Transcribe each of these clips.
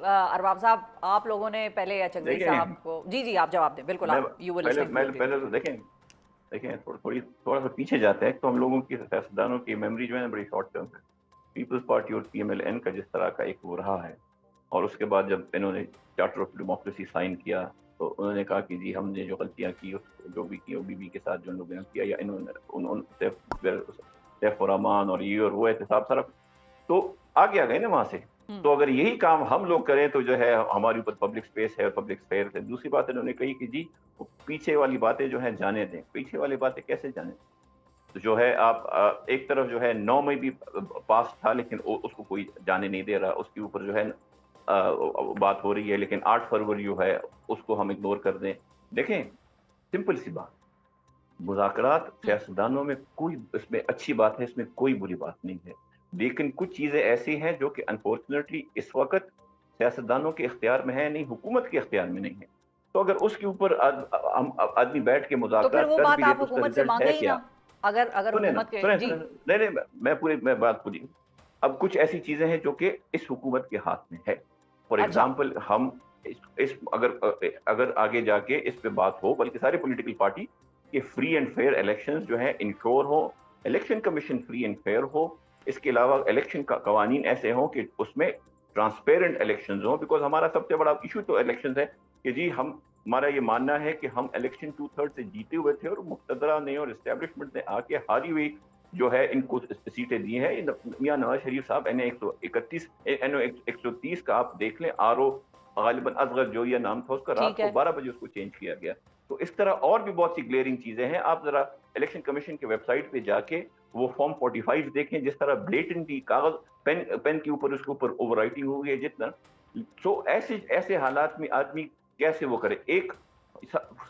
ارباب صاحب آپ لوگوں نے پہلے اچنگری صاحب کو جی آپ جواب دیں. بالکل آپ یو ول پہلے تو دیکھیں تھوڑا سا پیچھے جاتے ہیں تو ہم لوگوں کی سیاستدانوں کی میموری جو ہے نا بڑی شارٹ ٹرم ہے. پیپلز پارٹی اور پی ایم ایل این کا جس طرح کا ایک وہ رہا ہے, اور اس کے بعد جب انہوں نے چارٹر آف ڈیموکریسی سائن کیا تو انہوں نے کہا کہ جی ہم نے جو غلطیاں کی جو بھی کی او بی بی کے ساتھ جو لوگوں نے کیا, یا انہوں نے سیف الرحمان اور یہ اور وہ احتساب سارا تو آگے آ گئے نا وہاں سے. تو اگر یہی کام ہم لوگ کریں تو جو ہے ہماری اوپر پبلک سپیس ہے اور پبلک سپیئر ہے. دوسری بات انہوں نے کہی کہ جی پیچھے والی باتیں جو ہیں جانے دیں. پیچھے والی باتیں کیسے جانے دیں؟ تو جو ہے آپ ایک طرف جو ہے 9 میں بھی پاس تھا لیکن اس کو کوئی جانے نہیں دے رہا, اس کے اوپر جو ہے بات ہو رہی ہے, لیکن 8 فروری جو ہے اس کو ہم اگنور کر دیں. دیکھیں سمپل سی بات, مذاکرات سیاستدانوں میں کوئی اس میں اچھی بات ہے, اس میں کوئی بری بات نہیں ہے, لیکن کچھ چیزیں ایسی ہیں جو کہ انفارچونیٹلی اس وقت سیاستدانوں کے اختیار میں ہے نہیں, حکومت کے اختیار میں نہیں ہے. تو اگر اس کے اوپر آدمی بیٹھ کے تو پھر مذاکرات وہ کر بات بھی لے آپ تو اس کا حکومت سے رزلٹ مانگے ہے ہی کیا؟ نا, اگر حکومت کے نہیں میں بات پوری. اب کچھ ایسی چیزیں ہیں جو کہ اس حکومت کے ہاتھ میں ہے. فار ایگزامپل ہم اگر آگے جا کے اس پہ بات ہو, بلکہ سارے پولیٹیکل پارٹی کہ فری اینڈ فیئر الیکشنز جو ہیں انشور ہو, election commission free and fair ہو, اس کے علاوہ الیکشن کا قوانین ایسے ہوں کہ اس میں ٹرانسپیرنٹ الیکشنز ہوں. بیکاز ہمارا سب سے بڑا ایشو تو الیکشنز ہے کہ جی ہمارا یہ ماننا ہے کہ ہم الیکشن 2/3 سے جیتے ہوئے تھے, اور مقتدرہ نے اور اسٹیبلشمنٹ نے آ کے ہاری ہوئی جو ہے ان کو سیٹیں دی ہیں. میاں نواز شریف صاحب NO 130 کا آپ دیکھ لیں, RO غالباً اصغر جویا نام تھا اس کا, رات کو 12 بجے اس کو چینج کیا گیا. تو اس طرح اور بھی بہت سی گلیئرنگ چیزیں ہیں. آپ ذرا الیکشن کمیشن کے ویب سائٹ پہ جا کے وہ فارم 45 دیکھیں, جس طرح بلیٹنٹلی کاغذ پین کے اوپر اس کے اوپر اوور رائٹنگ ہو گئی ہے جتنا. تو ایسے حالات میں آدمی کیسے وہ کرے؟ ایک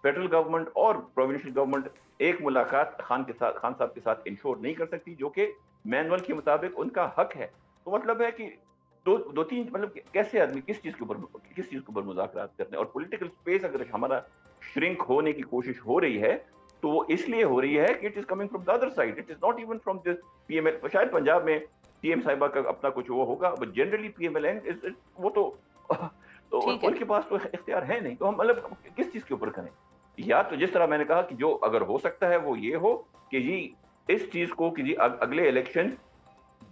فیڈرل گورنمنٹ اور پروونشل گورنمنٹ ایک ملاقات خان صاحب کے ساتھ انشور نہیں کر سکتی, جو کہ مینول کے مطابق ان کا حق ہے. تو مطلب ہے کہ دو تین مطلب کیسے آدمی کس چیز کے اوپر مذاکرات کرنے. اور پولیٹیکل اسپیس اگر ہمارا شرنک ہونے کی کوشش ہو رہی ہے تو وہ اس لیے ہو رہی ہے کہ it is coming from the other side, it is not even from this PML. شاید پنجاب میں پی ایم صاحبہ کا اپنا کچھ وہ ہوگا, but generally PML N وہ تو ان کے پاس تو اختیار ہے نہیں. تو ہم مطلب کس چیز کے اوپر کریں؟ یا تو جس طرح میں نے کہا کہ جو اگر ہو سکتا ہے وہ یہ ہو کہ جی اس چیز کو کہ جی اگلے الیکشن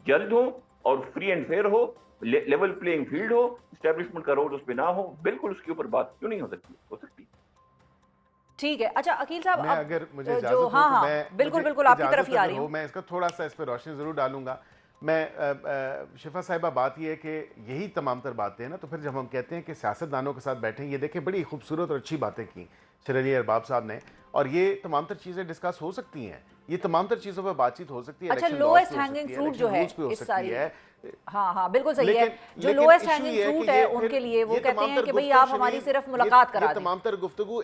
جلد ہو اور فری اینڈ فیئر ہو, لیول پلینگ فیلڈ ہو, اسٹیبلشمنٹ کا رول اس پہ نہ ہو. بالکل اس کے اوپر بات کیوں نہیں ہو سکتی. ٹھیک ہے. اچھا عقیل صاحب, میں اگر مجھے اجازت ہو تو میں بالکل آپ کی طرف ہی آ رہی ہوں. میں اس کا تھوڑا سا اس پہ روشنی ضرور ڈالوں گا. میں شفا صاحبہ بات یہ ہے کہ یہی تمام تر باتیں ہیں نا, تو پھر جب ہم کہتے ہیں کہ سیاستدانوں کے ساتھ بیٹھیں, یہ دیکھیں بڑی خوبصورت اور اچھی باتیں کی شیر علی ارباب صاحب نے, اور یہ تمام تر چیزیں ڈسکس ہو سکتی ہیں, یہ تمام تر چیزوں پہ بات چیت ہو سکتی ہے. اچھا لوئسٹ ہینگنگ فروٹ جو ہے اس ساری, ہاں بالکل صحیح ہے, جو لوئسٹ ہینگنگ فروٹ ہے ان کے لیے وہ کہتے ہیں کہ بھئی آپ ہماری صرف ملاقات کرا دیں. تمام تر گفتگو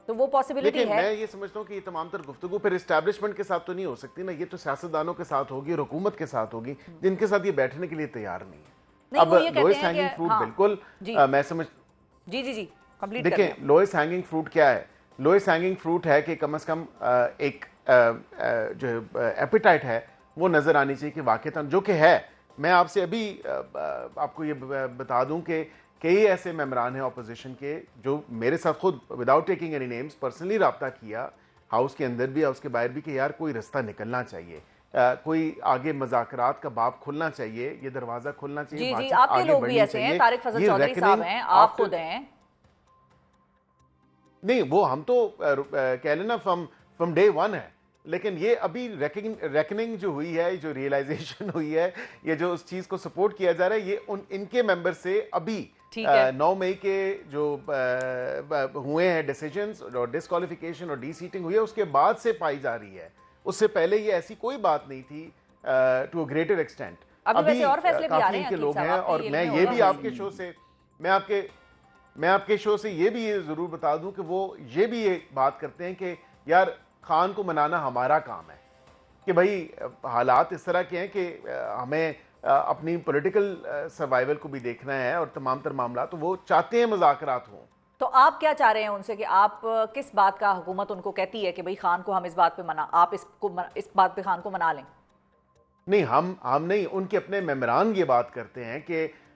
تو وہ پاسبلٹی ہے. میں یہ سمجھتا ہوں کہ یہ تمام تر گفتگو پھر اسٹیبلشمنٹ کے ساتھ تو نہیں ہو سکتی نا, یہ تو سیاستدانوں کے ساتھ ہوگی اور حکومت کے ساتھ ہوگی, جن کے ساتھ یہ بیٹھنے کے لیے تیار نہیں ہے. اب لوئسٹ ہینگنگ فروٹ بالکل میں سمجھ جی دیکھیں لوئسٹ ہینگنگ فروٹ کیا ہے. لوئسٹ ہینگنگ فروٹ ہے کہ کم از کم ایک جو ایپیٹائٹ ہے وہ نظر آنی چاہیے کہ واقعتاً جو کہ ہے. میں آپ سے ابھی آپ کو یہ بتا دوں کہ کئی ایسے ممبران ہیں اپوزیشن کے جو میرے ساتھ خود without taking any names personally رابطہ کیا, ہاؤس کے اندر بھی ہاؤس کے باہر بھی, کہ یار کوئی رستہ نکلنا چاہیے, کوئی آگے مذاکرات کا باب کھلنا چاہیے, یہ دروازہ کھلنا چاہیے. جی آپ کے لوگ بھی ایسے ہیں, طارق فضل چودھری صاحب ہیں, آپ خود ہیں. نہیں وہ ہم تو کہہ لینا فرام ڈے ون ہے, لیکن یہ ابھی ریکننگ جو ہوئی ہے, جو ریئلائزیشن ہوئی ہے, یہ جو اس چیز کو سپورٹ کیا جا رہا ہے, یہ ان کے ممبر سے ابھی 9 مئی کے جو ہوئے ہیں ڈیسیجنز اور ڈسکوالیفیکیشن اور ڈی سیٹنگ ہوئی ہے اس کے بعد سے پائی جا رہی ہے. اس سے پہلے یہ ایسی کوئی بات نہیں تھی ٹو اے گریٹر ایکسٹینٹ. ابھی کافی ان کے لوگ ہیں, اور میں یہ بھی آپ کے شو سے میں آپ کے شو سے یہ بھی ضرور بتا دوں کہ وہ یہ بھی یہ بات کرتے ہیں کہ یار خان کو منانا ہمارا کام ہے, کہ بھائی حالات اس طرح کے ہیں کہ ہمیں اپنی پولیٹیکل سروائیول کو بھی دیکھنا ہے اور تمام تر معاملات, تو وہ چاہتے ہیں مذاکرات ہوں. تو آپ کیا چاہ رہے ہیں ان سے کہ آپ کس بات کا حکومت ان کو کہتی ہے کہ بھئی خان کو ہم اس بات پہ آپ اس بات پہ خان کو منا لیں؟ نہیں ہم نہیں, ان کے اپنے ممبران یہ بات کرتے ہیں کہ